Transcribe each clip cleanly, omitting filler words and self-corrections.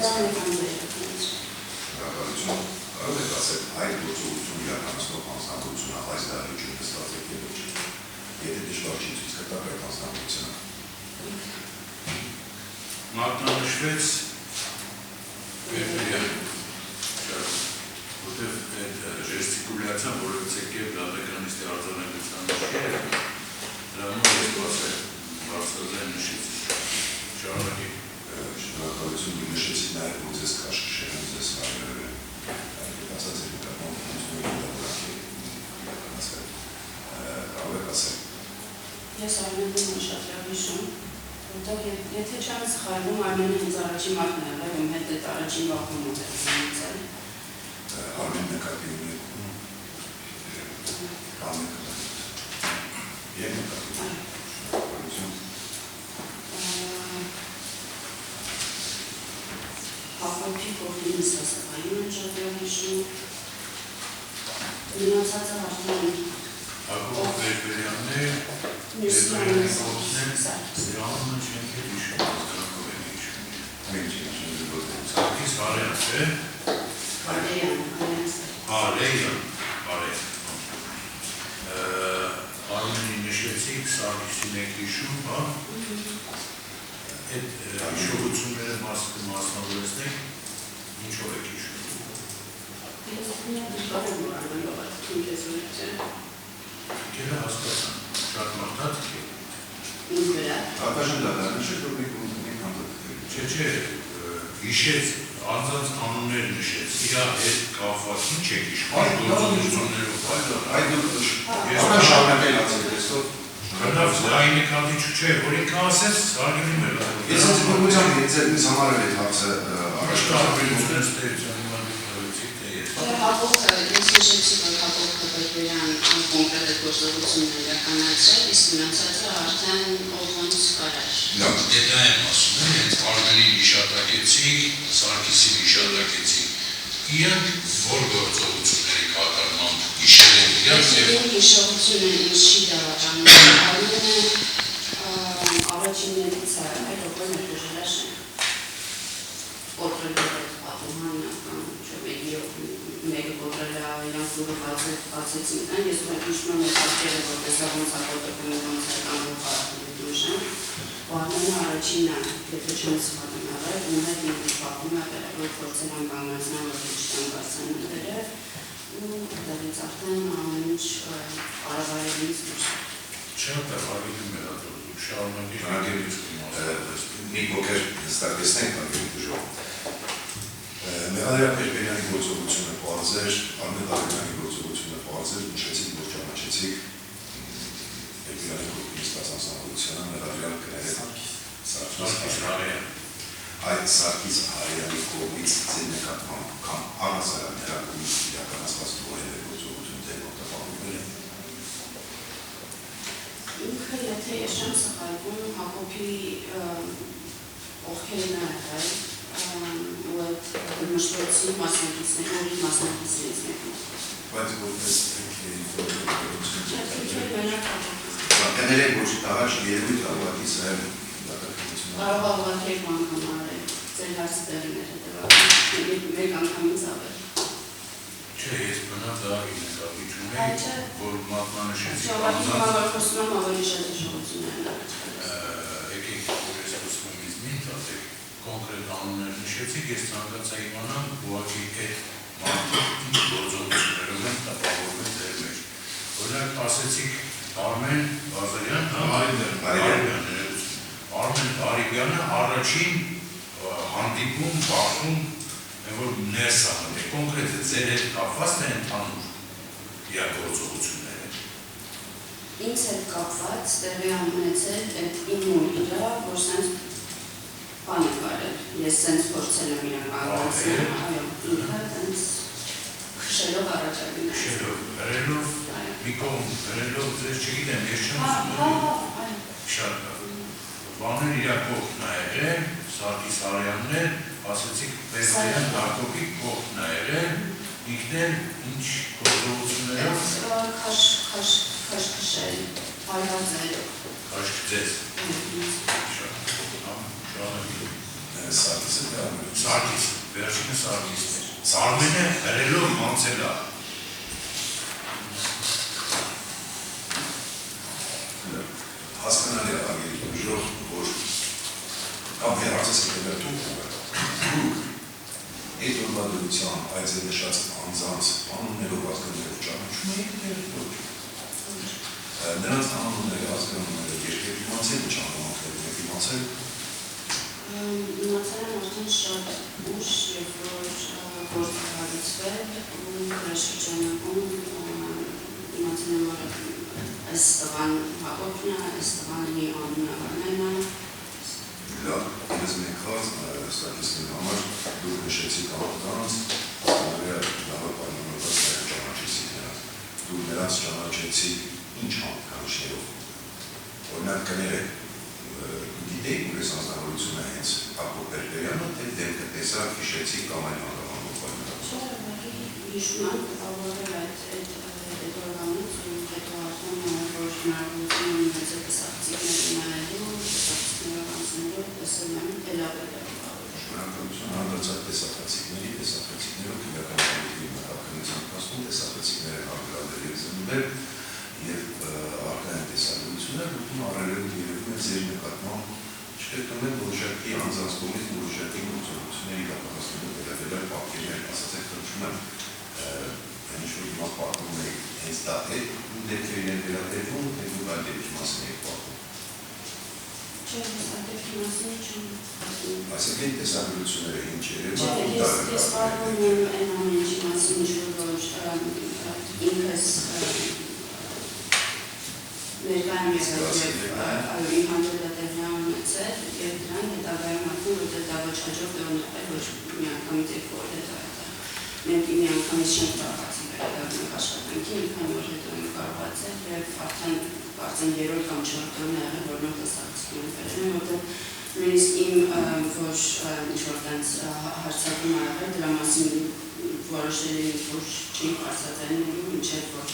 Շնորհակալություն։ Կարող եք ասել, այդ գործողությունը իրականացնող անձնավորությունը այս դահլիճում նստած է թե ոչ։ Եթե դժվար չի ցույց կտակ այդ անձնավորությունը։ Մատնանշվեց որտեղ ժեստիկուլյացիան որևէ կերպ դատականիստի արձանագրության նշել, դրա համար ես ասել բարձրաձայն նշեցի։ Շարունակի։ Շնորհակալություն նշեցի նաև որ ձեզ քաշքշել եմ ձեզ հարցերը ասած եք կարող եք ասել։ Ես Արմենին շատ լավ հիշում, որտեղ եթե չեմ սխալվում, Արմենը ինձ առաջին մարդն է եղել, ում հետ այդ առաջին բախում էր ունեցել։ Արմեն նկատի ունի։ Եվ նկատի ունի։ Հապոքի կողմից հասակային են շատ լավ հիշում։ Մնացածը արդեն Հակոբ Բերբերյանն է, Մյուսյանն Սիրանը չենք է հիշում, դրանով են հիշում։ Մենք չենք Սարգիս Հարյան, չէ։ Հարյան։ Արմենի նշեցիք, Սարգիսին եք հիշում, հա։ Այդ հիշողությունները մասնավորեցնեք, ինչով եք հիշում։ Գելը հասկացան, շատ մարդատիք է։ Ինձ վրա։ Ատաշն դատարանը չէ, որ մենք Չէ, հիշեց, անձանց անուններ նշեց, իրա հետ կապված ինչ եք հիշում, գործողություններով շարունակել ասել տեսով Կրնավ այն նկատի չէ, որ ինքը ասեց, սարգելի մեր Ես այս բողությամբ ինձ համար էլ այդ հարցը Աշտարվելություններ ստերության իմանիքնավեցիք թե ես Հապոքը, ես հիշեցի, որ Հապոքը Բերբերյան կոնկրետ այդ գործողությունն իրականացրել, իսկ մնացածը արդեն ոնց կարար Դա եմ ասում եմ, հենց Արմենին հիշատակեցիք, Սարգիսին հիշատակեցիք Իրանք որ գործողությունների կատարմամբ հիշել են իրանք Իմ հիշողությունը ինձ չի դավանում Արմենը առաջիններից է այդ օգոն է դժրաշն կոտրել է պատուհանը մեկը կոտրել է իրանք լուրը բացեցին ես ուղղակի հիշում եմ այդ պատկերը որպես ոնց է կոտրվում ոնց է կանգնում խարախների դուժը Արմենը առաջինն է եթե չեմ սխալվում եղել ում հետ ինձ պատմում է որ փորձել եմ կանգնեցնել որ չտան բարձրանում դերև ու դրանից արդեն ամեն ինչ արավայելից դուրս Շատ է հավիլում էր ատորդուք շարունակի մի փոքր ստարտեսնենք անգելի դժով Մեղադրյակ Բերբերյանի գործողությունը պարզ էր, Արմեն Տարբերյանի գործողությունը պարզ էր, նշեցիք, որ ճանաչեցիք Բերբերյանի կողմից անձնավորությունը, Մեղադրյակ կներել Սարգիս Հարյան Այդ Սարգիս Հարյանի կողմից ձեր նկատմամբ կամ առհասարակ նրա կողմից իրականացված որևէ գործողություն ձեր մոտ տպավորվել է Ինքը եթե ես չեմ սխալվում Հակոբի ովքերն է եղել ու այդ մշտոցի մասնակիցների մասնակիցներից մեկն Բայց որպես մենակ կներեք, որ տաղաչ երևույթ ավակի սրել Կարող ավակի եք անգամ արել, ձեր հարցը տեղիներ հետևալ, մեկ անգամից ավել Չէ, ես բնավ դա ինքնավիճում եմ, որ մատնանշեցի Շավակի համար խոսում եմ ավելի շատ հիշողություններ Եկեք, որ ես խոսում եմ ինձ մին տատեք, կոնկրետ անուններ նշեցիք, ես ցանկացա իմանամ, ուղղակի այդ մարդիկ գործողություններով են տպավորվել ձեր մեջ Օրինակ ասեցիք Արմեն Բազարյան, Արմեն Բարիբյանը առաջին հանդիպում, բախում որ ներս անում է, կոնկրետ ձեր հետ կապված թե ընդհանուր իրագործողությունները Ինձ հետ կապված տեղի ունեցել այդ իմ ու իրա, որ սենց բան է կարել, ես սենց փորձել եմ իրան կանգնացնել, այո, ինքը սենց քշելով առաջագին Քշելով, հրելով, մի կողմ հրելով, ձեզ չգիտեմ, ես չեմ ուզում շատ լավ Բաներ իրա կողքն է եղել, Սարգիս Հարյանն է, ասեցիք Բերբերյան Հակոբի կողքն է եղել, ինքն էլ ինչ գործողություններով Քաշքշել, հարվածելով Քաշքցեց Շատ Սարգիսը թե Արմենը։ Սարգիսը, վերջինը Սարգիսն էր։ Արմենը հրելով մանցել է։ Հասկանալի ագերի ուժով, որ կամ վերածես կտել դուք այդ օրվադրության այդ նշած անձանց անուններով ազգաններով ճանաչում եք դեր ոչ։ Նրանց անունները ազգանունները երկրի իմացել ու ճանաչումները իմացել։ Իմացել եմ արդեն շատ ուշ, երբ որ գործը հարուցվել ու հրաշքջանակում իմացել եմ, որ այս տղան Հակոբն է, այս տղան մի անունը Արմենը։ Լավ, ես մեկած Սարգիսին համար դուք նշեցիք անձանց, լավ պայմանավորված ճանաչեցիք նրանց։ Դուք նրանց ճանաչեցիք ինչ համակարգներով։ Օրինակ կներեք, գիտեիք, որ այս անձնավորությունը հենց Հակոբ Բերբերյանը, թե դեմքը տեսակ հիշեցիք կամ այն հանդավանում պայմանավորված։ Չէ, հիշում եմ, տպավորվել այդ օրվանից ու հետո արդեն որ հնարավորություն ունեցել տեսախցիկների նայելու, տեսախցիկներով անցնելով, տեսել եմ էլավելը։ Շնորհակալություն հանդրձակ տեսախցիկների, տեսախցիկներով քննարկումների մտաքննության փաստում տեսախցիկները հարգալել և զննել և արկային տեսակություններ, որտում առերևույթ երևում է ձեր նկատմամբ չկրկնվել որոշակի անձանց կողմից որոշակի գործողությունների կապակցնելու վերաբերյալ պատկերներ, ասացեք խնդրում եմ ինչ-որ հիմա պատմում եք հենց դա այդ դեպքերին են վերաբերվում, թե դուք այլ դեպքի մասին եք պատմում։ Չէ, ես այդ դեպքի մասին չեմ պատմում։ Այսինքն տեսագրությունները ինչ երևում Չէ, ես պատմում եմ այն ամեն ինչի մասին, ինչ-որ ինքս ներկայում եղել և իմ հանդրտատեղյա ունեցել և դրան հետագայում արդեն, որտեղ դա ոչ հաջող դրոն եղել, ոչ մի անգամից երկու օր հետո այդտեղ։ Մենք մի անգամից չենք կարողացել վերադառնալ աշխատանքի, մի քանի օր հետո ենք կարողացել և արդեն կարծեմ երրորդ կամ չորրորդ օրն եղել, որ մենք տեսակցություն ենք վերջում, որտեղ նույնիսկ իմ որ ինչ-որ տենց հարցակում ա եղել, դրա մասին որոշել էի, որ չի հարցածայնելու, մինչև որ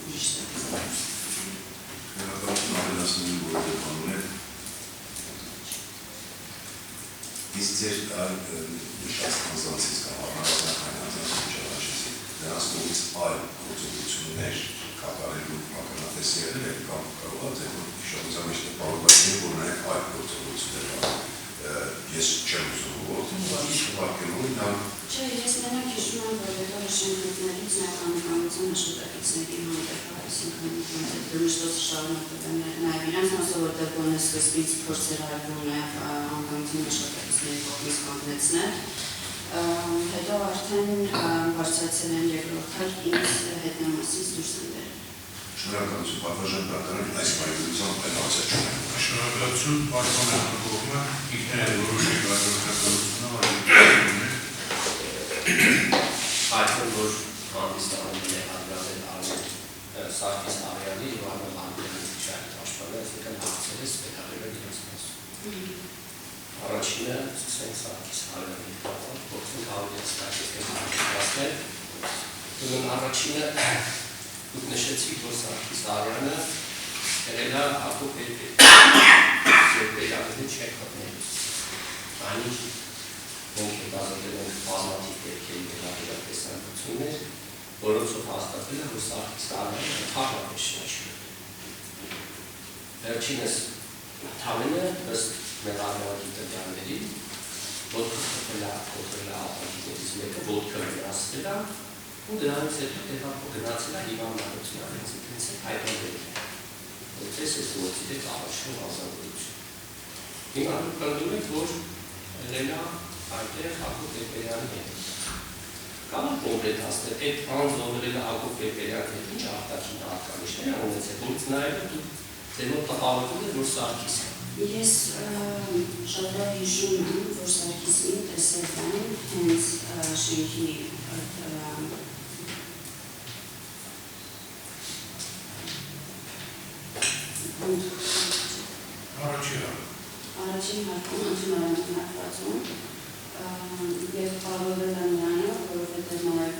ուրիշ տեսակցություն։ Հրապարակում ավելացնում որ դեպանում եք իսկ ձեր նշած անձանցից կամ առնարարական անձանցից ճանաչեցիք նրանց կողմից այլ գործողություններ կատարելու ականատես եղել եք կամ կարող է ձեր հիշողության մեջ տպավորվածին, որ նաև այլ գործողություններ կան ես չեմ ուզում որդին, բայց շվարկելու նա Չէ, ես մենակ հիշում եմ, որ հետո շենքներից նաև անվանության աշխատակիցների հանդեպ, այսինքն դրմշտոցը շարունակվել է նաև իրանց մասով, որտեղ գոնե սկզբից փորձեր արվում նաև անվանության աշխատակիցների կողմից կանգնեցնել։ Հետո արդեն բարձրացել են երկրորդ հար ինձ հետնամասից դուրս են բերել։ Շնորհակալություն, պատվաժան դատարան այս պայմանությամբ այլ հարցեր չունեմ։ Շնորհակալություն, պաշտպանական կողմը ինքները որոշի Այդքան որ հանդիսանում է հանդրավել Արմեն Սարգիս Արյանի և Արմեն Անդրեյանի շահի պաշտպանը, այսինքն հարցերը սպետալերը իրենց մասում։ Առաջինը սկսենք Սարգիս Արյանի պատմած, փորձենք հավելեցնել հարցեր։ Ուրեմն առաջինը դուք նշեցիք, որ Սարգիս Արյանը եղել է Հակոբ Բերբերյանի չեք մտնելուց։ Այնինչ մենք հետազոտել ենք բազմաթիվ դեպքերի վերաբերյալ տեսանկություններ, որոնցով հաստատվել է, որ Սարգիս Արյանը փառատոն շնչում է։ Վերջինս Թավենը ըստ մեր արմատի տվյալների ոտքը խփել է ապրանքներից մեկը, ոտքը վերացրել է ու դրանից հետո տեղափոխ գնացել է հիվանդանոցին հենց հայտնվել է։ Որպես այս գործի դեպ առաջին ազատություն։ Հիմա դուք պնդում եք, որ եղել է այդտեղ Հակոբ Բերբերյանի հետ։ Կարող կոնկրետ ասել, այդ անձողերել է Հակոբ Բերբերյանի հետ ինչ արտաքին հատկանիշներ ունեցել, որից նաև դուք ձեր մոտ տպավորվում եք, որ Սարգիսն է։ Ես շատ լավ հիշում եմ, որ Սարգիսին տեսել եմ հենց շենքի Առաջին հարկում ընդունարանքն արկվածում և պարորել եմ նրանով, որովհետև նաև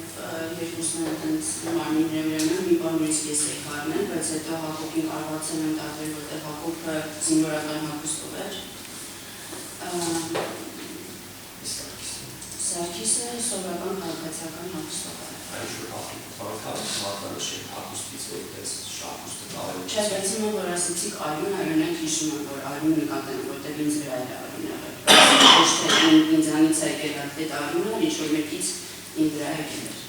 երկուսն են տենց մարմիններ ուրեմն մի բան նույնիսկ ես էի խառնել, բայց հետո Հակոբին կարողացել եմ տարվել, որտեղ Հակոբը զինվորական հագուստով էր Սարգիսը սովորական քաղաքացիական հագուստով է։ Այն շուտ անգամ մատնանշել հագուստից որպես շահուստը կարելի է։ Չէ, բայց հիմա որ ասեցիք Արյունը հիշում եմ, որ Արյունը նկատեմ, որտեղ ինձ վրա է Արյուն եղել։ Ոչ թե ինձանից է եկել այդ Արյունը, ինչ-որ մեկից ինձ վրա եկել էր։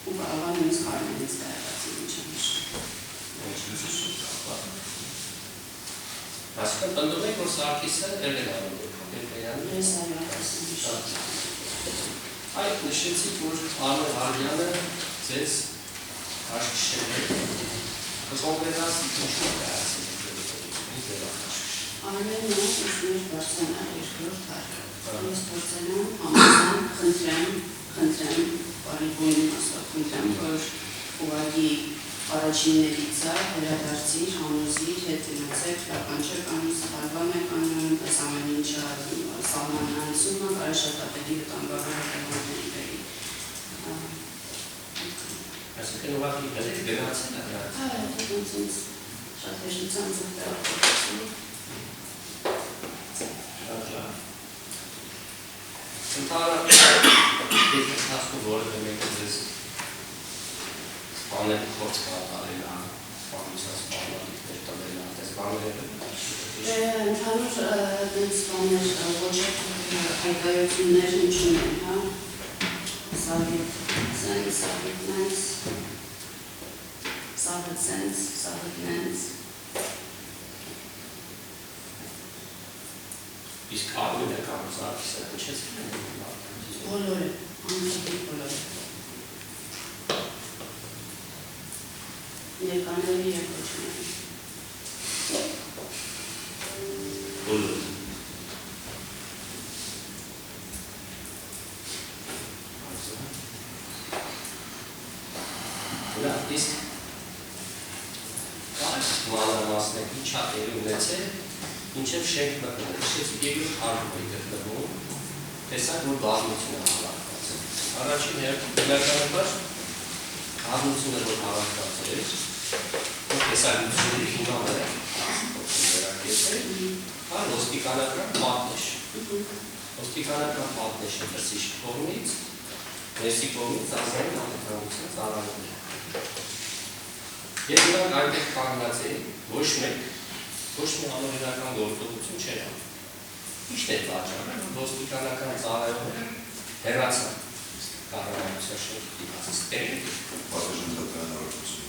Ու կարող եմ ինձ Արյունից դարած ինչ եմ հիշում։ Այսինքն պնդում եք, որ Սարգիսը Էրդեգանի դեպքում Ես այո, ասեմ հիշում։ Այդ նշեցիք, որ Արմեն Հարյանը ձեզ աշխիշել է, կոնկրետացիք ինչու է ասել Արմենը ուսներ բարձանալ երկրորդ հարկ։ Ես բարձան եմ, ամասան խնդրեմ, բարիբույն ասավ, խնդրեմ, որ ուղագի առաջիններից է, հրադարձիր, հանուզիր, հետ գնացեք, լական չեք անում, սխալվան եք անում, պես ամեն ինչը սահմանանցում է, կարի շատ ապետի վտանգավոր հատեղանների բերի։ Այսինքն ուղղակի գնացել է նրանց։ Հա, դա ինձ շատ հեշտության ձգտել։ Ընդհանրապես դեպքերում որևէ մեկը ձեզ սպանել փորձ կատարել է, սպանության սպանալիքներ տվել է, այդպես բաներ Ընդհանուր դենց բաներ ոչ հայկայություններ ինչ ունեն, հա, Սավիտ սենց, Սավիտ նենց, Սավիտ սենց, Սավիտ նենց։ Իսկ Արմենը կամ Սարգիսը հնչեցին են Բոլորը, անհետի բոլորը։ Ներկաների և ոչների։ բոլորը։ Իսկ կարս մանրամասներ ինչ հատերի ունեցել, ինչև շենք մտնել, շեցիք երկրորդ հարկովի գտնվում, տեսակ, որ բազմություն է հավաքված։ Առաջին բնականաբար բազմությունը, որ հավաքված էր, որ տեսակությունների հիմանը վերակեցել, հա ոստիկանական պատնեշ։ Ոստիկանական պատնեշը դրսիշ կողմից, ներսի կողմից ազգային անվտանգության ծառայողներ։ Եվ նրանք այնտեղ կանգնած էին, ոչ մի անօրինական գործողություն չէր անում։ Ի՞նչն է պատճառը, որ ոստիկանական ծառայողները հեռացան կառավարության շրջանից տերին։ Պատժամիջոցային առողջություն։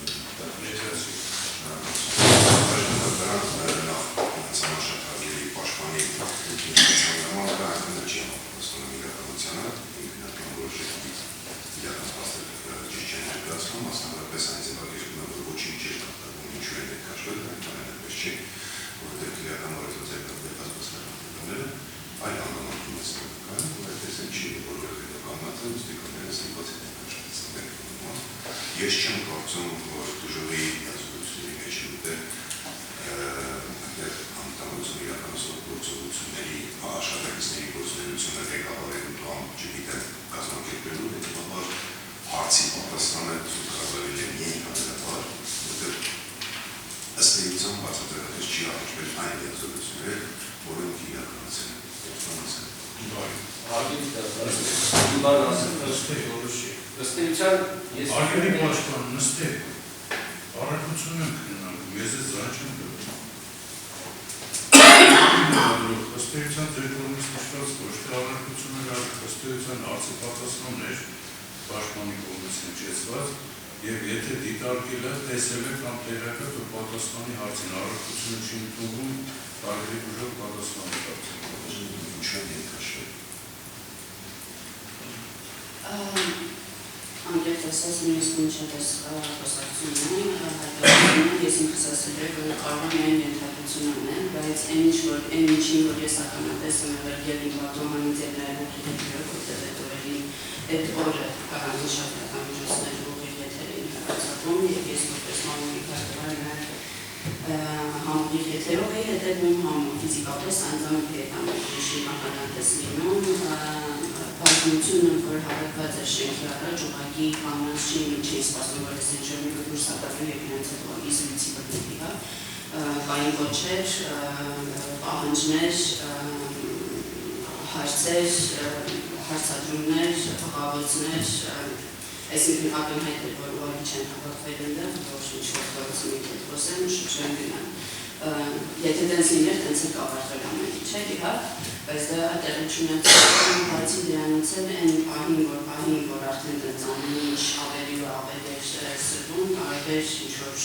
Համաշատարների պաշտպանի ինքնիշխանությունը չի համապատասխանում իրականությանը, ինքնական որոշակի իրական փաստեր ճիշտ չեն ներկայացնում, մասնավորապես այն ձևակերպումը, որ ոչինչ չի ստացվում, ինչու է ներկայացվել, այնպես չի, որովհետև քրեական օրենսդրական բացասականները այլ անհանգստում են ստեղծական, որ այդպես են չի որևէ հետագամացը ոստիկանները ստիպված են աշխատել։ Ես չեմ կարծում, որ դժողի ազգությունների մեջ ուտել անտանություն իրականացնող գործողությունների աշխատակիցների գործունեությունը ղեկավարելու կամ չգիտեմ կազմակերպելու հետևաբար հարցի պատասխանը ցուցաբերել է միայն հանրապար, որտեղ ըստ էության բացատրապես չի առնչվել այն գործողությունները, որոնք իրականացել են։ Ըստ էության ես Արյունի պաշտպան նստեք, առարկություն ենք գնալու, ես ես ձայն չեմ գնում։ Ըստ էության ձեր կողմից նշված ոչ թե առարկություն էր, ըստ էության հարցի պատասխաններ պաշտպանի կողմից հնչեցված, և եթե դիտարկել է, տեսել է կամ տեղակա, որ պատասխանի հարցին առարկությունը չի ընդունվում, տարբերի ուժով պատասխանի հարցին։ Ինչու են ենթաշվել։ Անկերտ ասած, նույնիսկ մինչատես խոսակցությունն հայտարարությունը ես ինքս ասել եմ, որ կարող միայն ենթադրություն անեմ, բայց այն ինչին, որ ես ականատես եմ եղել և իմ պատմամանից և նաև ուղիղ եթերով, որտեղ այդ օրերին այդ օրը կարանցի շատ հրատամիջոցներ ուղիղ եթերին հրացատում և ես որպես մամուլի քարտավար նաև համուղիղ եթերով էի հետևում համում ֆիզիկապես անձամբ հետ ամենիշի ականատես լինում բազմությունը, որ հավաքված է շենքի առաջ, ուղղակի կանանց չի ինչ չի սպասում, որ ես ինչ-որ մի դուրս ապարել և իրենց հետ ուղղակի զույցի բտնելի, հա, կային կոչեր, պահանջներ, հարցեր, հարցադրումներ, խաղաղություններ, այսինքն ակնհայտ էր, որ ուղղակի չեն հավաքվել այնտեղ, որ ինչ-որ գործունի հետ խոսեն, շուտ չեն գնան։ Եթե դենց լիներ, դենց էլ կավարտվել ամեն ինչ էր, իհարկե, բայց դա տեղի չունեցավ, բացի դրանից էլ այն պահին, որ արդեն դենց ամեն ինչ ավելի ու ավելի էր սրվում, կարելի էր ինչ-որ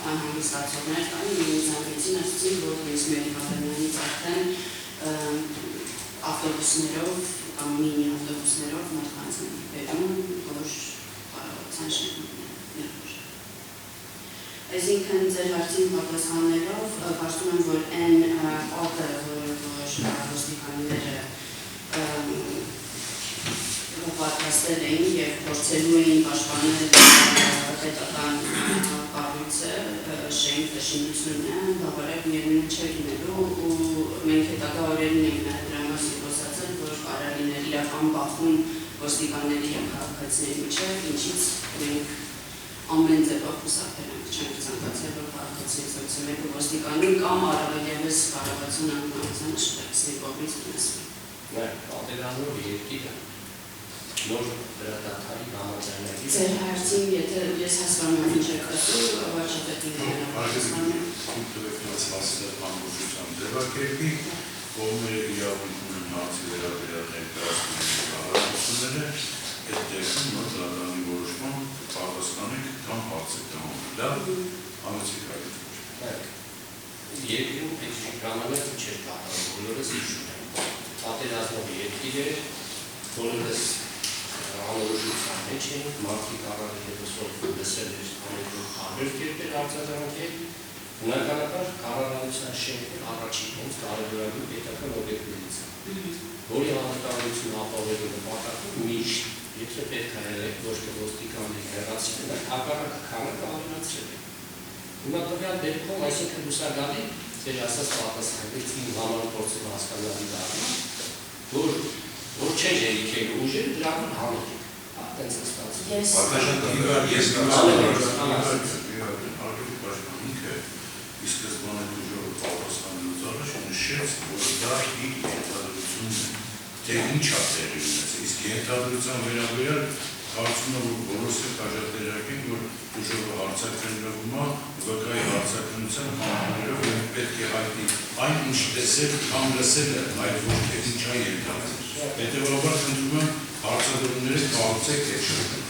անհանգստացողներ կային, ինձ ամենցին ասեցին, որ ես Մերի Բաբյանից արդեն ավտոբուսներով կամ մինի ավտոբուսներով մարդկանց են բերում, որ կարողացան շենքներ։ Այսինքն ձեր հարցին պատասխանելով, կարծում եմ, որ այն օդը, որ ոստիկանները պատրաստել էին և փորձելու էին պաշտպանել պետական կառույցը, շենքը, շինությունը, բավարար միևնույն չէր լինելու ու մենք հետագա օրերին ենք նաև դրա մասին խոսացել, որ կարող լինել իրական բախում ոստիկանների և քաղաքացիների միջև, ինչից մենք ամեն ձևով խուսափել ենք, չենք ցանկացել, որ քաղաքացիներից ոցը մեկը ոստիկանին կամ առավել ևս կառավարության անդամությանը շփեցնի կողմից ունեցվում։ Պատերազմով երկիրը նոր դրադադարի համաձայնագրի Ձեր հարցին, եթե ես հասկանում եմ ինչ եք ասում, վարչապետին պատասխանում ամբողջությամբ ձևակերպի, կողմերը իրավունք ունեն հարցի վերաբերյալ ներկայացնելու կառավարությունները, այդ դեպքում նոր դրադարանի որոշման պատասխանեք կամ հարցեք տանում։ Դա համեցիկ հայտ։ Երկրում այդ ժամանակ չէր կատարում, բոլորս հիշում են։ Պատերազմով երկիր էր, բոլորս անորոշության մեջ էին, մարդիկ առավել ևս լսել էր ամենքով հարյուր կերպեր արձագանքել, բնականաբար կառավարության շենքն առաջին հենց կարևորագույն պետական օբյեկտներից է, որի անվտանգությունը ապահովելու նպատակով միշտ, եթե պետք է եղել ոչ թե ոստիկանների հեռացնել, այլ հակառակը քանակը ավելացրել է։ Հիմա տվյալ դեպքում, այսինքն լուսագալի, ձեր ասած պատասխաններից իմ համար փորձել հասկանալի դառնա, որ չեն ելիքել ուժերը, դրանով հանել եք, այդպես է ստացվում։ Ես ի սկզբանե ուժով պատասխանելուց առաջ նշեց, որ դա իր ենթադրությունն է, թե ինչ է տեղի ունեցել, իսկ ենթադրության վերաբերյալ կարծում եմ, որ բոլորս էլ կաժատերակ են, որ ուժովը հարցակրներով վկայի հարցակրնության համաներով և պետք է հայտնի այն ինչ տեսել կամ լսել է, այդ ոչ թե ինչ է ենթադրել։ Հետևաբար խնդրում եմ հարցադրումները կառուցեք այդ շրջանում։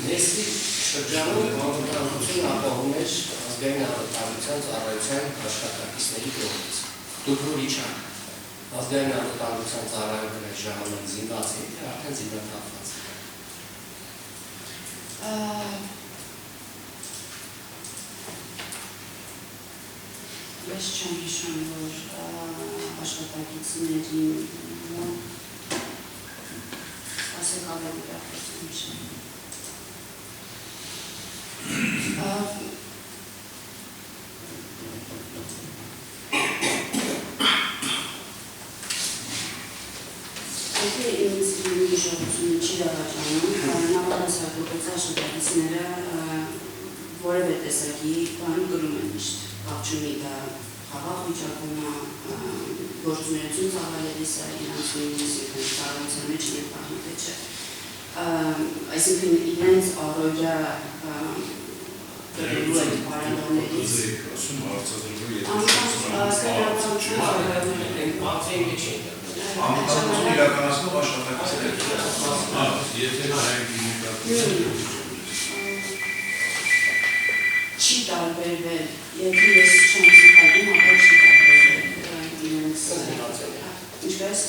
Նեստի շրջանում անվտանգություն ապահովում էր ազգային անվտանգության ծառայության աշխատակիցների կողմից։ Դուք որ իջաք, ազգային անվտանգության ծառայողները ժամանակ զինված էին, թե արդեն զինվորված են։ Ես չեմ հիշում, որ աշխատակիցներին ասեք ավելի լավ հիշում։ Եթե ինձ հիշողությունը չի դավաճանում, նավարասակողոց աշխատակիցները որևէ տեսակի բան գրում են միշտ, ապչունի դա խաղաղ վիճակում է, գործունեություն ծավալելիս է, իրանց նույնիսկ ծառայության մեջ են պահին թե չէ։ Այսինքն իրենց առօրյա գրելու են պարանդորներից։ Ասում հարցադրվող Անվտանգություն իրականացնող աշխատակիցներ։ Եթե նայենք ինքնատիպ Չի տարբերվել, եթե ես չեմ սխալվում, ապա չի տարբերվել իրենց ինչպես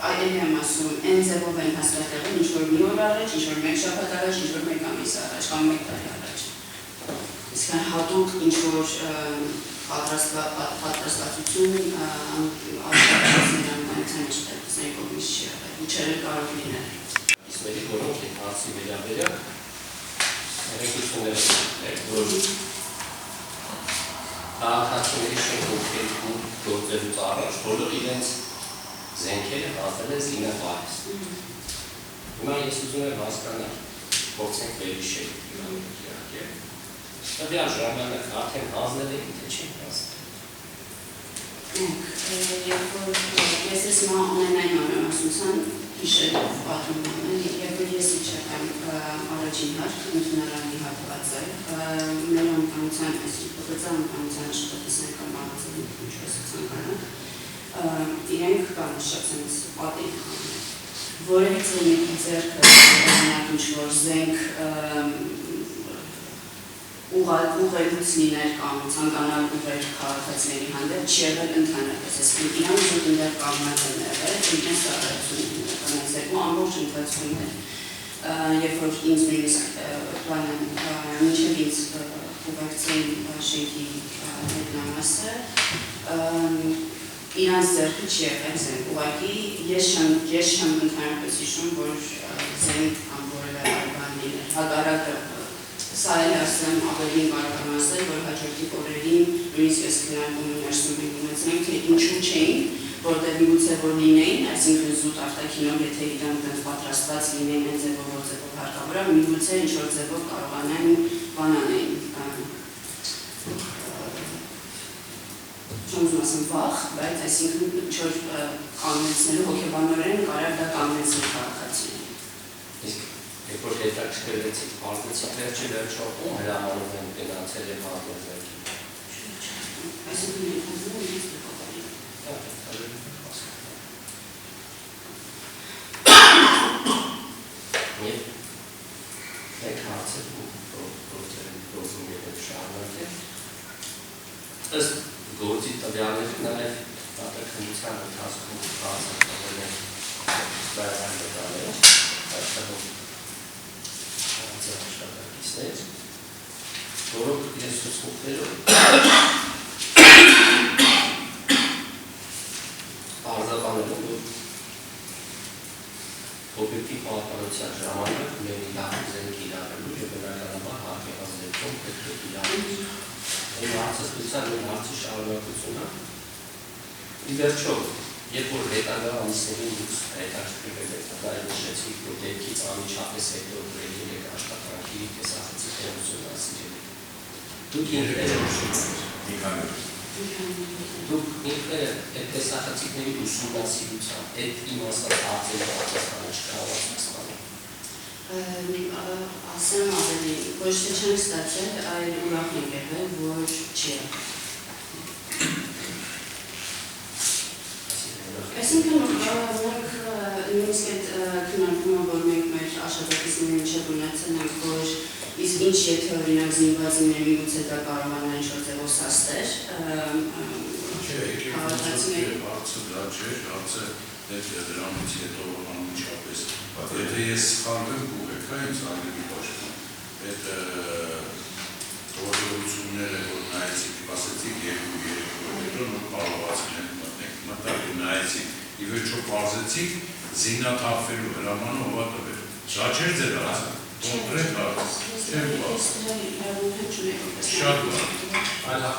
այդել եմ ասում, այն ձևով են հաստատեղել ինչ-որ մի օր առաջ, ինչ-որ մեկ շաբաթ առաջ, ինչ-որ մեկ ամիս առաջ, կամ մեկ տարի առաջ։ Իսկ հատուկ ինչ-որ պատրաստվածություն աշխատակիցների աշխատակիցների կողմից չի եղել, ինչերը կարող լինել։ Իսկ մերի որոնք են հարցի վերաբերյալ հերեկություններ են, որ քաղաքացիների շենքերի գործելուց առաջ բոլոր իրենց զենքերը հաստատել են զինապահից։ Հիմա ես ուզում եմ հասկանալ, փորձենք վերհիշել իրանք իհարկե, Տվյալ ժամանակը արդեն հանձնել եք, թե չեք հանձնել։ Երբ որ ես ես հիմա ամենայն անհամասության հիշելով պատմում եմ, երբ որ ես իջեմ առաջին հարկ ընդունարանի հատվածը, մեր անկանության, այսպես անկանության աշխատասան կամ առածին ինչպես ցանկանում, իրենք կան շատ sense պատիվ խանել, որից մեկի ձեռքը ինչ-որ զենք ուղղելուց լիներ կամ ցանկանալ ուղեր քաղաքացիների հանդեպ չի եղել ընդհանրապես, այսինքն իրանք ընդդեմ կանգնած են եղել, իրենց ծառայությունները ամբողջ ընթացքում էր, երբ որ ինձ նույնիսկ պլանն մինչև ինձ ուղեկցեին շենքի հետնամասը, իրանց ձեռքը չի եղել զենք, ուղղակի ես չեմ ընդհանրապես հիշում, որ զենք կամ որևէ այլ բան լիներ, հակառակը սա էլ ասեմ ավելին կարող եմ ասել, որ հաջորդի օրերին նույնիսկ ես քննարկում ներսում ենք ունեցնենք, թե ինչու չէին, որտեղ միգուցե որ լինեին, այսինքն զուտ արտաքինով, եթե իրանք դեռ պատրաստված լինեին այն ձևով, որ ձևով հարկավոր է, միգուցե ինչ-որ ձևով կարողանային բան անեին, չեմ ուզում ասեմ վախ, բայց այսինքն ինչ-որ կանգնեցնելու հոգեբանորեն կարող դա կանգնեցնել քաղաքացիներին։ Երբ որ հետաքրքրվեցիք պարտեցիք վերջը ում հրամանում են գնացել և հատվածակի։ Այսինքն ներքազում ես դեպողարի։ Եվ մեկ հարցը գործում եղել շարունակել։ Ըստ գործի տվյալների նաև դատաքննության ընթացքում բացահայտվել են բավական տվյալներ, աշխատող աշխատակիցներ, որոնք իրենց ցուցմունքներով արձագանել են, որ օբյեկտիվ պահպանության ժամանակ մեր իրավունք զենք իրավելու և բնականաբար հարկի ազդեցություն պետք է իրավունք։ Այն հարցազրույցան մեր հարցի շարունակությունը։ Ի վերջո, երբ որ հետագա ամիսներին դուք հետաքրքրվել եք, դա նշեցիք, որ դեպքից անմիջապես հետո գրել եք աշխատանքի տեսախցիկներ ուսումնասիրել։ Դուք ինքները այդ տեսախցիկների ուսումնասիրության, այդ իմ ասած հարցերի պատասխանը չկարողացաք ստանալ։ Ասեմ ավելի, ոչ թե չենք ստացել, այլ ուրախ ենք եղել, որ չի եղել։ Այսինքն մենք նույնիսկ այդ քննարկումը, որ մենք մեր աշխատակիցների միջև ունեցել ենք, որ իսկ ինչ եթե օրինակ զինվածիները միգուցե դա կարողանան ինչ-որ ձևով սաստեր, հարցը դա չէր, հարցը դրանից հետո անմիջապես, եթե ես սխալվեմ կուղեք, ինձ անգելի պաշտպան, այդ գործողությունները, որ նայեցիք, ասեցիք երկու հետո նոր կարողացին են մտակ ու նայեցիք, ի վերջո պարզեցիք զինաթափվելու հրամանը ով է տվել։ Դա չէր ձեր հարցը, կոնկրետ հարց, չեմ պարզ։ Շատ բարի,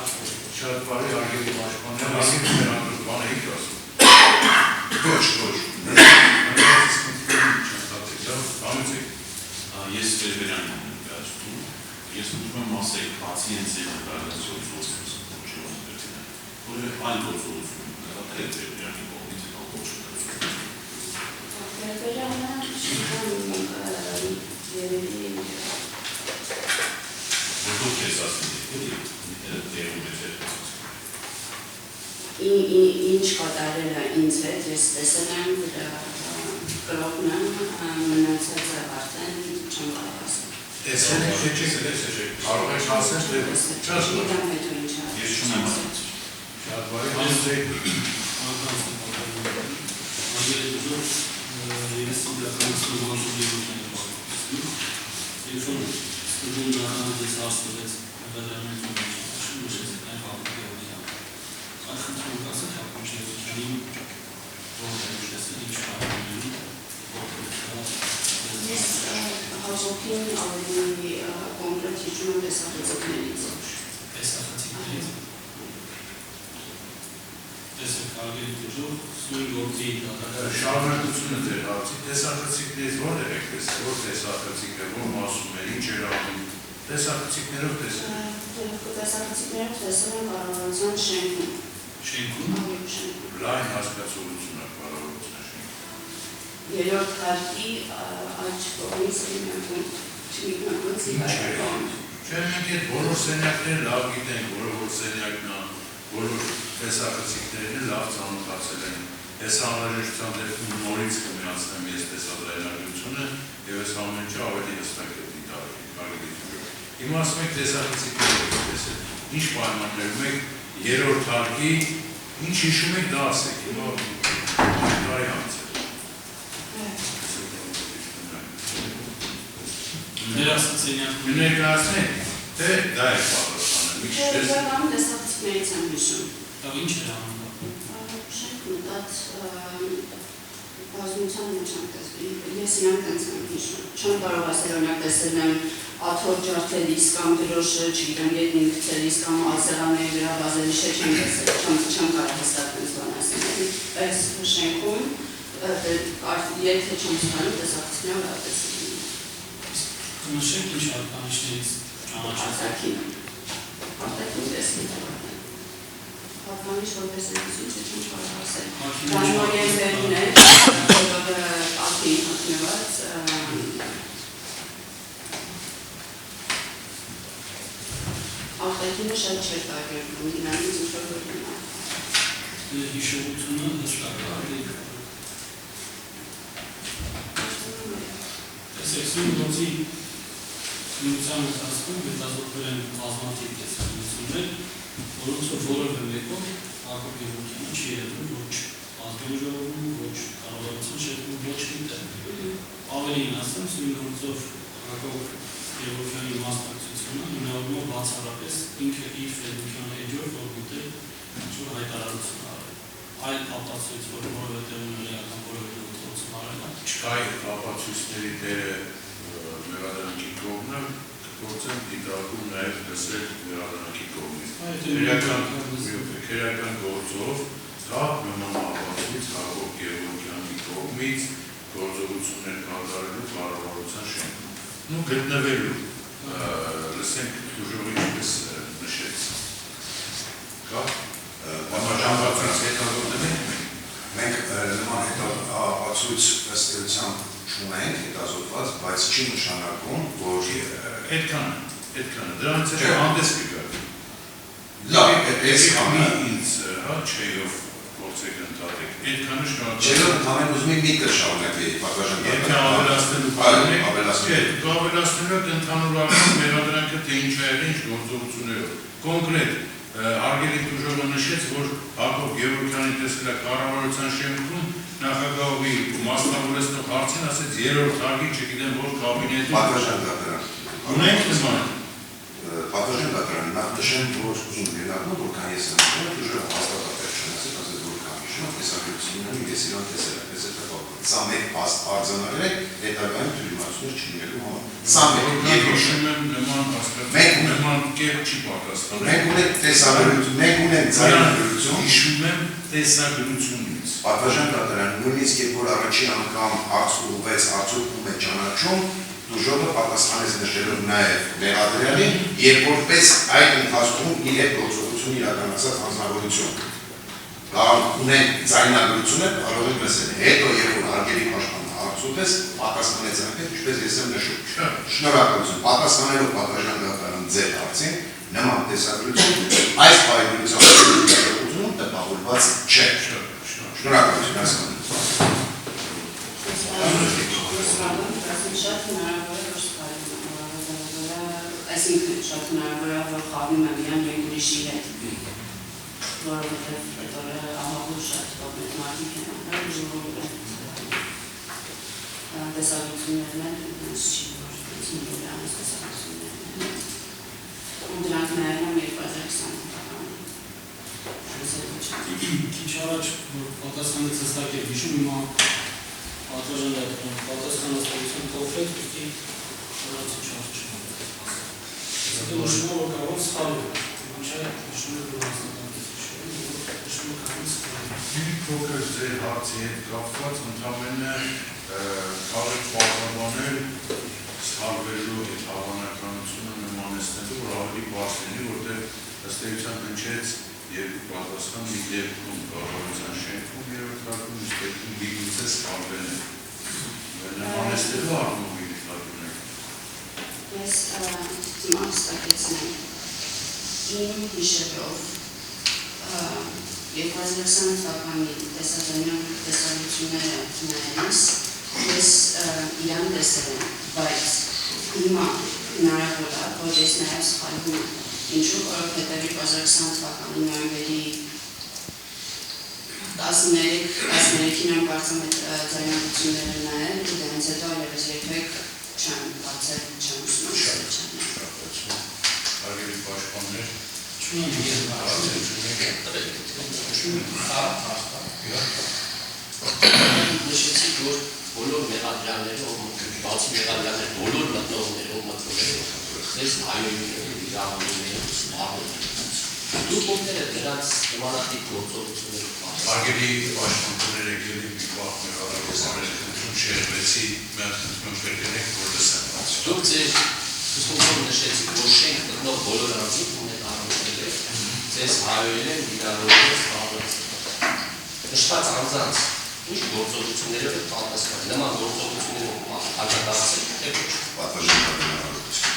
շատ բարի արգելի պաշտպաններ, արգելի նրանք բան էիք ասում։ Ոչ, Ես վերբերան եմ ներկայացնում, ես ուզում եմ ասել բացի են ձեր նկարագրությունից որը այլ գործողություն նկատել վերբերանի կողմից կամ ոչ Վերբերանը երևի Որտով ես ասում դերում է ձեր ինչ կատարել է ինձ հետ, ես տեսել եմ կրոպն եմ, մնացածը արդեն չեմ կարող ասել։ Տեսել եք, թե չեք տեսել, կարող եք ասել, թե չաս Գիտեմ հետո ինչ է։ Ես չունեմ ասել։ շատ բարի, հանձեք։ Ես իրականացնում ողջունիություն եմ ասում։ Ստուդիոն դառնալուց հասնվեց վերադառնալու շուշեցեք այն բանը օրինակ։ Խնդրում եմ ասել հապուչներին որոշեցի ինչ բանի Ես հաջորդին ավելի կոնկրետ հիշում եմ տեսախցիկներից։ տեսախցիկներից։ Տեսեք կարելի դժով սույն գործի Շարունակությունը ձեր հարցի տեսախցիկներից որտեղ եք տեսել, որ տեսախցիկը, որ մասում է, ինչ էր անում, Տեսախցիկներով տեսել։ Տեսախցիկներով տեսել են կառավարության շենքում։ Շենքում։ Լայն հասկացողություն է կառավարության շենքում։ Երրորդ հարկի աջ կողմից հիմնական չմիտնագծի հայտարարում։ Չէ, մենք այդ բոլոր սենյակները լավ գիտենք, որ սենյակն է, բոլոր տեսախցիկներն լավ ծանոթացել են։ Ես անհրաժեշտության դեպքում նորից կմիացնեմ ես տեսադրայնագրությունը եւ այս ամեն ինչը ավելի հստակ է դիտարկել։ Հիմա ասում եք տեսախցիկներով տեսել։ Ինչ պայմաններում եք երրորդ հարկի, ինչ հիշում եք դա ասեք, հիմա տարի անցել։ Ներասած սենյակում Ներկայացնեք, թե դա է պատասխանը։ Իրականում տեսախցիկներից եմ հիշում։ Դա ինչ էր անում։ Շենքում դած բազմության մեջ եմ տեսել, ես իրանք տենց եմ հիշում։ Չեմ կարող ասել, օրինակ տեսել եմ աթոռ ջարդելիս կամ դրոշը, չգիտեմ, գետնին գցելիս կամ ասեղանների վրա վազելիս չեմ տեսել, չեմ կարող հստակ տենց բան ասել։ Այս շենքում եթե չեմ ստանում տեսախցիկներով լավ տեսել։ Նշեք ինչ հատկանիշներից ճանաչեցիք։ Արտաքին տեսնի։ Հատկանիշ որպես այնպես չեմ կարող ասել։ Նոյեմբերին է, որը ակի հատնված արտաքինը շատ չէր տարբերվում, դինամից ինչ-որ որն է։ Հիշողությունը հստակ է։ Տեսեք, սույն գործի նույնության ընթացքում հետազոտվել են բազմաթիվ տեսակետներ, որոնցով որևէ մեկով Հակոբ Գևորգյանը չի երևում ոչ ազգային ժողովում, ոչ կառավարության շենքում, ոչ միտեղ։ Ավելին ասեմ, սույն գործով Հակոբ Գևորգյանի մասնակցությունը հիմնավորվում է բացառապես ինքը իր ֆեդերալական էջով, որ գիտե ինչ-որ հայտարարություն արել։ Այլ ապացույց, որ որևէ տեղում էական որևէ գործողություն արել է։ Չկա այդ ապացույցների դերը մեղադրանքի կողմը գործեն դիտարկում նաև լսել մեղադրանքի կողմից։ Քերական գործով դա նման ապացույց Հակոբ Գևորգյանի կողմից գործողություններ կատարելու կառավարության շենքում։ Նու գտնվելու լսենք դժողի ինչպես նշեց։ Կա համաժանվածից հետազոտել ենք Մենք նման ապացույց ըստ էության չունենք հետազոտված, բայց չի նշանակում, որ այդքանը, դրանից հետո հանդես կգա։ Լավ, այսքանը ինձ չեյով գործեք ընդհատեք, այդքանը շնորհակալ։ Չեյով ընդհանրեն ուզում եմ միտքը շարունակի պատվաժան Եթե ավելացնելու ավելացնելով ընդհանուր առմամբ մեղադրանքը թե ինչ է եղել, ինչ գործողություններով։ Կոնկրետ Արգելիկ Տուժովը նշեց, որ Հակոբ Գևորգյանի տեսել է կառավարության շենքում նախագահի մասնավորեցնող հարցին ասեց երրորդ հարկի չգիտեմ որ կաբինետում պատվաժան դատարան։ Ունենք նման Պատվաժան դատարան նախ նշեմ, որ իմ ներառնում, որքան ես նշում եմ, Տուժովը հաստատապես չնասեց, ասեց որքան հիշում, տեսակետություններում ես իրան տեսել եմ, ես սա մեկ արձանագրել է, հետագայում թյուրիմացություններ չլինելու համար։ Սա մեկ հիշում եմ նման կերպ չի պատասխանել։ Մենք ունենք տեսագրություն, մենք ունենք ձայնագրություն, հիշում եմ տեսագրությունից։ Պատվաժան դատարան, նույնիսկ երբ որ առաջին անգամ հարց ուղղվեց արդյունքում է ճանաչում, Տուժովը պատասխանեց նշելով նաև մեղադրյալին, երբ որպես այդ ընթացքում իր հետ գործողություն իրականացած հանձնավորություն։ Ունենք ձայնագրությունը, կարող եք լսել։ Հետո երբ որ Արգելիկ Պաշտպանը հարցուց պատասխանեց այնպես, ինչպես ես եմ նշում։ Շնորհակալություն։ Պատասխանելով պատվաժան դատարան ձեր հարցին, նման տեսագրություն այս պայմանությամբ տպավորված չէ։ Շնորհակալություն, հասկանում։ Շատ հնարավոր է, այսինքն շատ հնարավոր է, որ խաղնում եմ իրան և ուրիշի հետ, որովհետև ահավոր շատ մարդիկ են անհար, տեսագրություններն են, ինձ չի որ ինձ անես տեսագրություններն են, ու դրանք նաև եմ 2020 Քիչ առաջ պատասխանեց հստակ է հիշում, հիմա պատասխանատվություն կողմից ուստի շնորհացի չարժ չմոտ։ Դա նշում է, որ կարող սխալվում է, չէ, նշում է, որ նշում է կարող սխալվում։ Մի փոքր ձեր հարցի հետ կապված ընդամենը կարող եք պարզաբանել սխալվելու այդ հավանականությունը նմանեցնելու, որ ավելի բաց լինի, որտեղ ըստ էության հնչեց երկու պատասխան մի դեպքում կառավարության շենքում երրորդ հարկում, իսկ դեպքում միգուցե սխալվել է։ Նմանեցնելու առումով դիտարկումներ։ Ես մասնակցեցնեմ իմ հիշելով 2020 թվականի տեսանյութությունները նայելիս ես իրան տեսել եմ, բայց հիմա հնարավոր է, որ ես նաև սխալվում եմ, ինչու որովհետև 2020 թվականի նոյեմբերի 13-ին եմ կարծում այդ ձայնագրությունները նայել, ու դրանից հետո այլևս երբեք չեմ բացել, չեմ ուսումնասիրել, չեմ ներկայացրել։ Հարգելի պաշտպաններ, նշեցիք, որ բոլոր մեղադրյալները, բացի մեղադրյալները, բոլոր մտնողները, ես հայրենիների իրավունքները սպառնում եմ։ Դուք ովքեր եք դրանց նմանատիպ գործողությունները պատասխան։ հարգելի պաշտպաններ եկել մի բախ մեղադրականներ քննություն շեղվեցի, մի հատ քննություն կրկնեք, որ լսեմ։ Դուք ձեր ուսումնասիրում նշեցիք, որ շենք գտնող բոլոր անձինք ունեն առողջները, ձեզ հայերեն են իրավունքները սպառնում։ Նշված անձանց ինչ գործողություններով եք պատասխան, նման գործողություններով աջակցել, թե ոչ։ Պատվաժան կարգավորություն։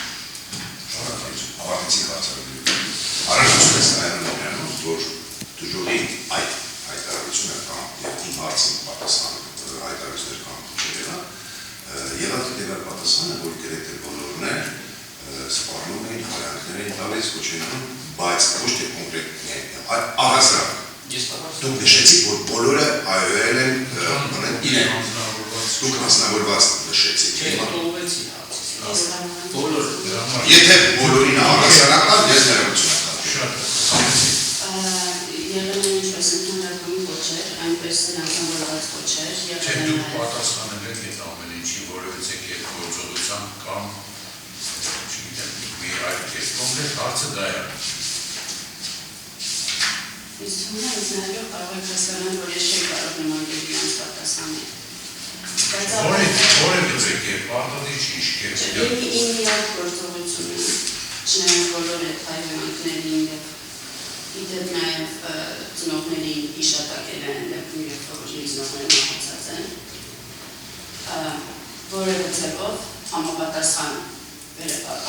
Ավարտեցիք հարցադրությունը։ Առանցություն ես նայանում, որ դժողի այդ հայտարարությունը կամ իմ հարցին պատասխան հայտարարություններ կամ չեղելա, եղած դեպի պատասխանը, որ գրեթե բոլորն են սպառնում էին, հարյանքներ էին տալիս, կոչենում, բայց ոչ թե կոնկրետ առհասարակ։ Դուք նշեցիք, որ բոլորը հայոյել են իրեն։ Դուք հանձնավորված նշեցիք։ Եթե բոլորին առհասարական, ես ներողություն եմ Եղել են ինչպես ընդհանրականի կոչեր, այնպես էլ անձնավորված կոչեր։ Չէ, դուք պատասխանել եք այդ ամեն ինչի, որովհետև այդ գործողության կամ չգիտեմ, մի այլ կերպ կոնկրետ հարցը դա է։ Իսկ հիմա ինձ նաև կարող եք հասկանալ, որ ես չէի կարող նման կերպ իրանց պատասխանել։ Որևէ կերպ, արտադիր ինչ կերպ։ Իմ միակ գործողությունը, չնայած բոլոր այդ հայրենիքներին իդեպ նաև ծնողների իշտակել են դեպքում, երբ որ ծնողները մահացած են, որևէ ձևով համապատասխան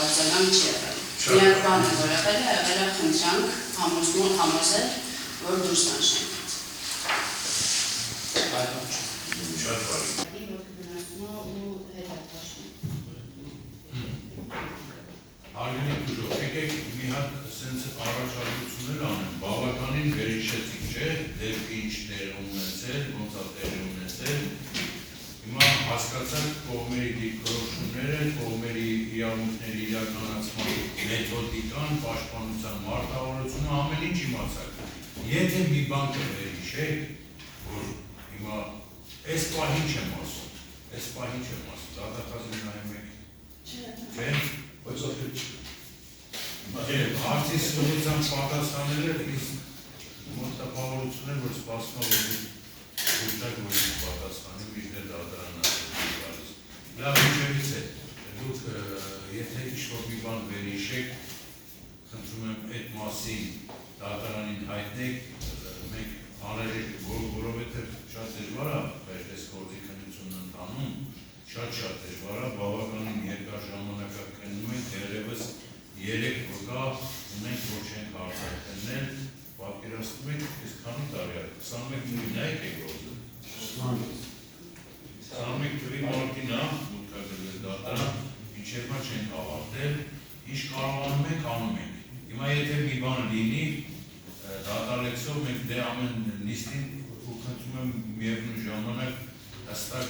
արձագանք չի եղել։ Միակ բանը, որ եղել է խնդրանք համոզել, որ դուրս տան շենքից։ Շատ բարի։ Հարգելի դուժող, եկեք մի հատ սենց առաջարկություններ անեմ, բավականին վերհիշեցիք, չէ, դեպքի ինչ տեղ ունեցել, ոնց է տեղի ունեցել, հիմա հասկացանք կողմերի դիրքորոշումները, կողմերի իրավունքների իրականացման մեթոդիկան, պաշտպանության մարտավարությունը, ամեն ինչ իմացաք։ Եթե մի բան կվերհիշեք, որ հիմա այս պահին չեմ ասում, դատախազին նայում եք, չէ՞։ Հարցի սրության պատասխաները իսկ մոտապավորություն է, որ սպասում է, որ դուք որ ինչ պատասխանի, միշտ դատարանն ասում։ Լավ ինչևից է, դուք եթե ինչ-որ մի բան վերհիշեք, խնդրում եմ այդ մասին դատարանին հայտնեք, մենք անհրաժեշտ է, որովհետև շատ դժվար է, այս գործի քննությունն ընթանում, շատ դժվար է, բավականին երկար ժամանակ քննում ենք, դեռևս 3 վկա ունենք, որ չենք արձակել, պատկերացնում եք, այս քանի տարի է, 21 թվականին եք գործը։ 21 թվականի մարտին է, մուտքագրվել դատարան, մինչև հիմա չենք ավարտել, ինչ կարողանում ենք, անում ենք։ Հիմա եթե մի բան լինի, դատարանեցով մենք դե ամեն նիստին ու խնդրում եմ միևնույն ժամանակ հստակ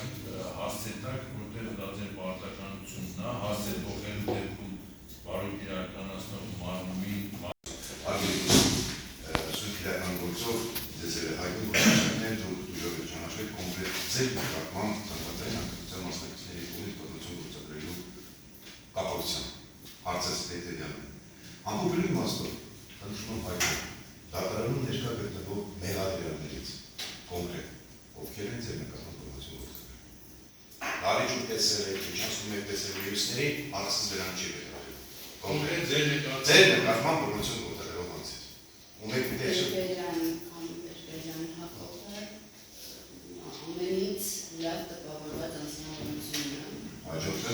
հասցետակ, որտեղ դա ձեր պարտականությունն է, հասցետ ողելու դեպքում բարոյթ իրականացնող մարմնի Սուքիրական գործով ձեզ հայտնի գործողություններ դուք դժվար ճանաչել կոնկրետ ձեր նկատմամբ ցանկացած անկախության մասնակիցների կողմից պատմություն գործադրելու կապակցությամբ հարցած հետևյալն է։ Ամփոփելու իմաստով հնչում հայտնի դատարանում ներկա գտնվող մեղադրյալներից կոնկրետ ովքեր են ձեր նկատմամբ պատմություն գործադրել։ Տարի տեսել եք, ինչ ասում եք տեսել մյուսների, առանց դրան չի վերաբերվում։ Կոնկրետ ձեր Ձեր նկատմամբ բնություն գործելով անցից։ Ունեք տեսել։ Բերբերյան հակողը ամենից լավ տպավորված անձնավորությունն է։ Հաջորդը։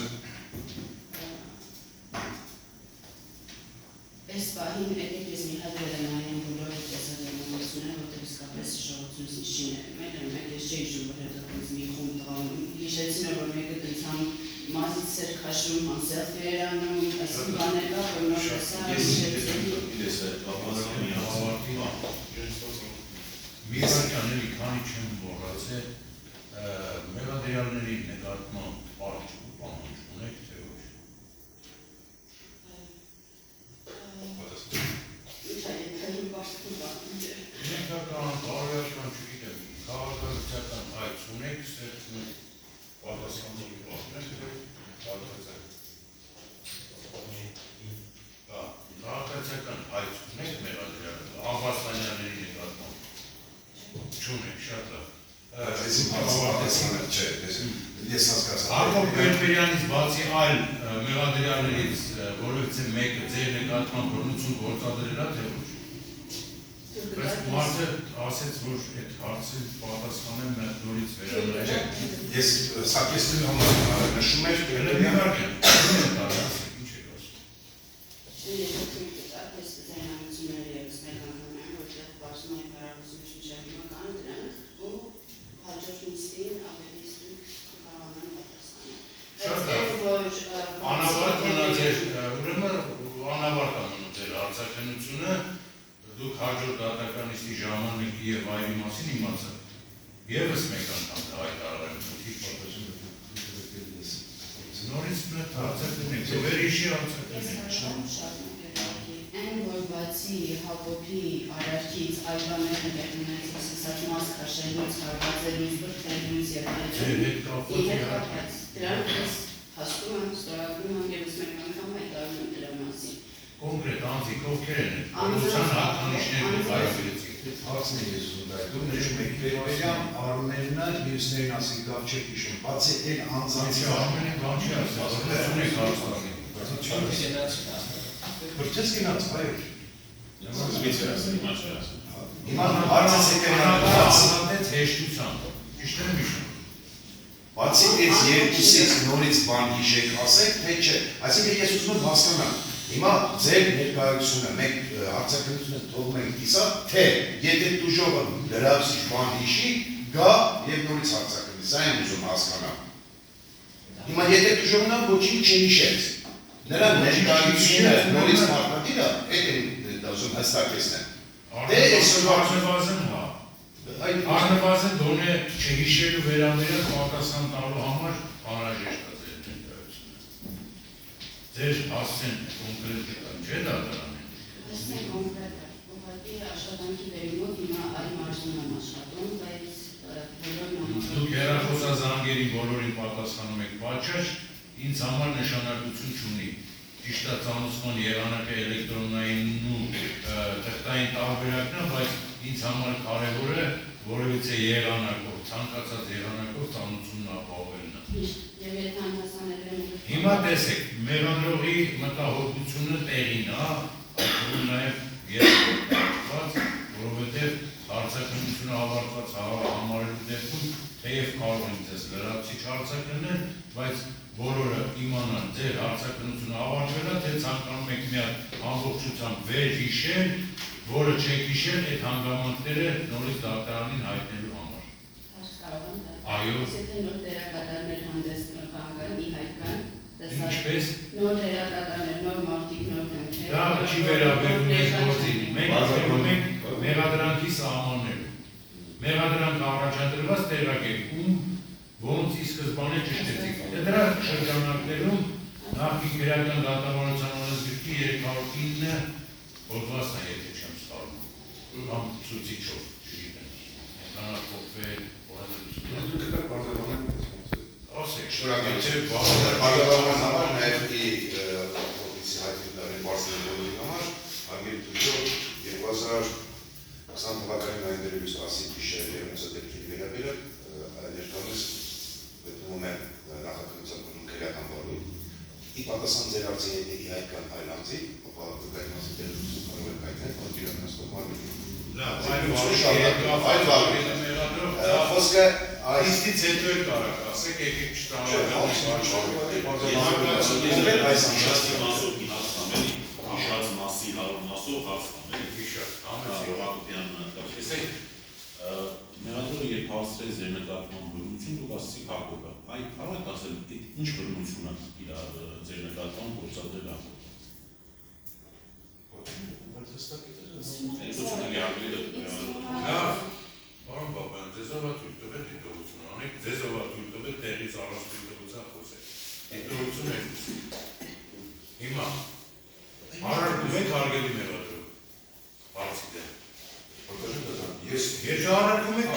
Այս պահին եկեք ես մի հատ վերանայեմ բոլոր տեսանելիությունները, որտեղ իսկապես ժողովրդությունից չի ներում, մեկ ես չէի ժում, որ հետո մի խումբ տղան հիշեցին, որ մեկը դիցան մազից էր քաշում, հանսեղ վերանում, այսին բաներ կա, որ նոր տեսա, մի վարքյանների քանի չեմ մոռացել մեղադրյալների նկատմամբ պարզ ու պահանջ ունեք, թե ոչ։ Ենթական, բարոյական, չգիտեմ, քաղաքացիական հայց ունեք, ստեղծում պատասխանների պահանջներ, քաղաքացիական հայց ունեք մեղադրյալների, Աղբաստանյանների նկատմամբ չունեք, շատ լավ։ Ես հասկացա։ Արկոբ Բերբերյանից բացի այլ մեղադրյալներից որևիցե մեկը ձեր նկատմամբ բռնություն գործադրել է, թե ոչ։ Բայց մարդը ասեց, որ այդ հարցին պատասխանեմ նորից վերանայել։ Ես սակեստի համար նշում էր Բերբերյան, ինչ եք ասում։ Ես ձայնամությունները ևս մեկ անգամ եմ, որտեղ բացում են հարավուսություն շարժիմական դրանք ու հաջորդ նիստին ավելի ստույգ կարողանան պատասխանել։ Շատ լավ։ Անավարտ մնացեր, ուրեմն անավարտ է մնում ձեր հարցաքննությունը, դուք հաջորդ դատական նիստի ժամանակ եւ այլի մասին իմացաք։ Եվս մեկ անգամ հայտարարեմ, նորից մեկ հարցաքննեք, վերիշի հարցաքննեք։ Այն որ բացի Հակոբի արարքից այլ բաներ են ունեցել սկսած մաս քաշելուց, հարվածելուց, բրդելուց եւ այլն։ Դրանք ես հասկում եմ, ստորագրում եմ ևս մեկ անգամ հայտարարում դրա մասին։ Կոնկրետ անձիկ ովքեր են, կորուպցիան հատկանիշներ հայտնեցիք։ Հարցն է ես ուզում դա, դու նշում եք Բերբերյան, Արմենը, մյուսներին ասիկ դավ չեք հիշում, բացի այն անձանց Արմենին բան չի ասել, որտեղ ունեք հարցնի։ Որտես գնաց, այո։ Զգից էր ասել, հիմա չի ասել։ Հիմա հարցս Անհատեց հեշտությամբ, ճիշտ եմ հիշում։ Բացի այս երկուսից նորից բան հիշեք, ասեք, թե չէ։ Այսինքն ես ուզում եմ հասկանալ, հիմա ձեր ներկայությունը մեկ հարցաքննությունը թողում ենք կիսա, թե եթե տուժողը լրացիչ բան հիշի, գա եւ նորից հարցաքննի, սա եմ ուզում հասկանալ։ Հիմա եթե տուժողն ոչինչ չհիշեց, նրա ներկայությունը նորից մարտադիր է, այդ է ուզում հստակեցնել։ Դե այսօր Արնվազն հա։ Արնվազն դոնե չհիշելու վերաբերյալ պատասխան տալու համար անհրաժեշտ է ձեր ներկայությունը։ Ձեր հասցեն կոնկրետ չէ դա դրան։ Հասցեն կոնկրետ է, ուղղակի աշխատանքի վերումով հիմա այլ մարզում եմ աշխատում, բայց բոլորն Դուք հեռախոսազանգերի բոլորին պատասխանում եք պատշաճ, ինձ համար նշանակություն չունի։ Ճիշտ է ծանուցման եղանակը էլեկտրոնային ու թղթային տարբերակն է, բայց ինձ համար կարևոր է որևիցե եղանակով, ցանկացած եղանակով ծանուցումն ապահովելն է։ Եվ եթե անհասանել եմ Հիմա տեսեք, մեղադրողի մտահոգությունը տեղին է, այդքան նաև ես որովհետև հարցաքննությունը ավարտված համարելու դեպքում թեև կարող են ձեզ լրացիչ հարցաքննել, բայց բոլորը իմանան ձեր հարցաքննությունը ավարտվել է, թե ցանկանում եք մի հատ ամբողջությամբ վերհիշել, որը չեք հիշել այդ հանգամանքները նորից դատարանին հայտնելու համար։ Այո։ Եթե նոր դերակատարներ հանդես կանգնի հայտ կան, Ինչպես։ նոր դերակատարներ, նոր մարդիկ, նոր դեմքեր։ Դա չի վերաբերում այս գործին։ Մենք ասում ենք մեղադրանքի սահմանները։ Մեղադրանք առաջադրված տեղակերպում, ոնց ի սկզբանե ճշտեցիք։ Դրա շրջանակներում նախկին քրեական դատավարության օրենսգրքի 309 հոդվածն է, եթե չեմ սխալվում, կամ ցուցիչով, չգիտեմ, կանափոխվել, ասեք, շնորհակալություն բարեկամական համար նաև օֆիսի հայտնի դարի բարսելոնի համար անգելի դուժով 2020 թվականին այն դերևս ասի գիշերը եղնոցը դեպքերի վերաբերյալ ներկայումս գտնվում են նախաքննության քրեական բարույթ, ի պատասխան ձեր արձանների հայ կան այլ անձի, ապահովական մասի դերություն կարող է կայացնել պատվիրանացող մարմինի։ Խոսքը Այստից հետո էլ կարող ասեք, եկեք Իշած մասի հարոնասով հարցնամել, մեղադրողը երբ հարցրեց ձեր նկատմամբ բռնություն, դուք ասացիք Հակոբը, այ կարող եք ասել, ինչ բռնություն է ձեր նկատմամբ գործադրել Հակոբը։ Պարոն Բաբյան, ձեզով է թույլ տվել դիտողություն անեք, ձեզով է թույլ տվել տեղից առանց դիտողության խոսեք։ Դիտողություն եք։ Հիմա, առարկում եք հարգելի մեղադրող, հարցի դեմ։ Եթե առարկում եք,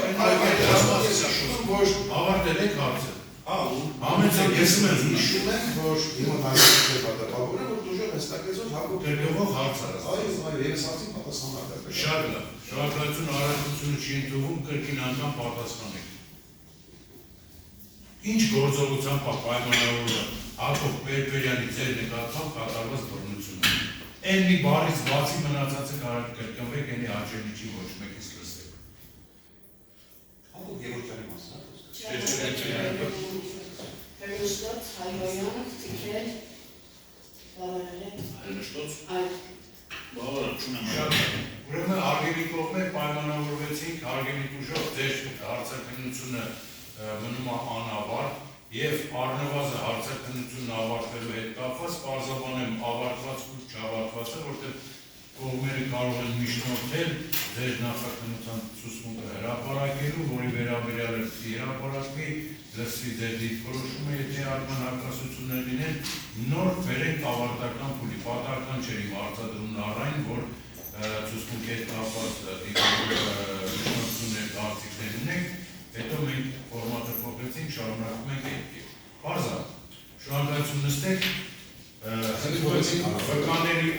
ավարտել եք հարցը։ Ամենցեք եսում են հիշում ենք, որ հիմա նայեցիք պատապավորը, որ դուժը հստակեցով Հակոբ դերգովող հարց արած։ այո, ես ասացի պատասխանատար։ Շատ լավ, շնորհակալություն առարկությունը չի ընդունվում, կրկին անգամ պատասխանեք։ Ինչ գործողությամբ պայմանավորվել Հակոբ Պերպերյանի ձեր նկատմամբ կատարված բռնությունը։ Այն մի բառից բացի մնացածը կարող կրկնվեք, այնի հաճելի չի ոչ մեկից լսել։ Հակոբ Գևորգյանի մասն է։ Հրնշտոց, Հայոյան, Տիքել, Բավարարեք։ Հրնշտոց։ Այլ։ Բավարար չունեմ։ Ուրեմն հարգելի կողմեր պայմանավորվեցինք, հարգելի ուժով ձեր հարցաքննությունը մնում է անավարտ եւ առնվազն հարցաքննությունն ավարտվելու հետ կապված պարզաբանեմ ավարտված ու չավարտվածը, որտեղ կողմերը կարող են միջնորդել ձեր նախաքննության ցուցմունքը հրապարակելու, որի վերաբերյալ հրապարակվի, լսվի ձեր դիրքորոշումը, եթե հարկասություններ լինեն, նոր բերենք ավարտական փուլի, պատահական չէ իմ արտադրումն առայն, որ ցուցմունքի հետ կապված միջնորդություններ կարծիքներ ունենք, հետո մենք ֆորմատը փոխեցինք, շարունակում ենք այդպես։ Պարզա, շնորհակալություն նստեք, վկաների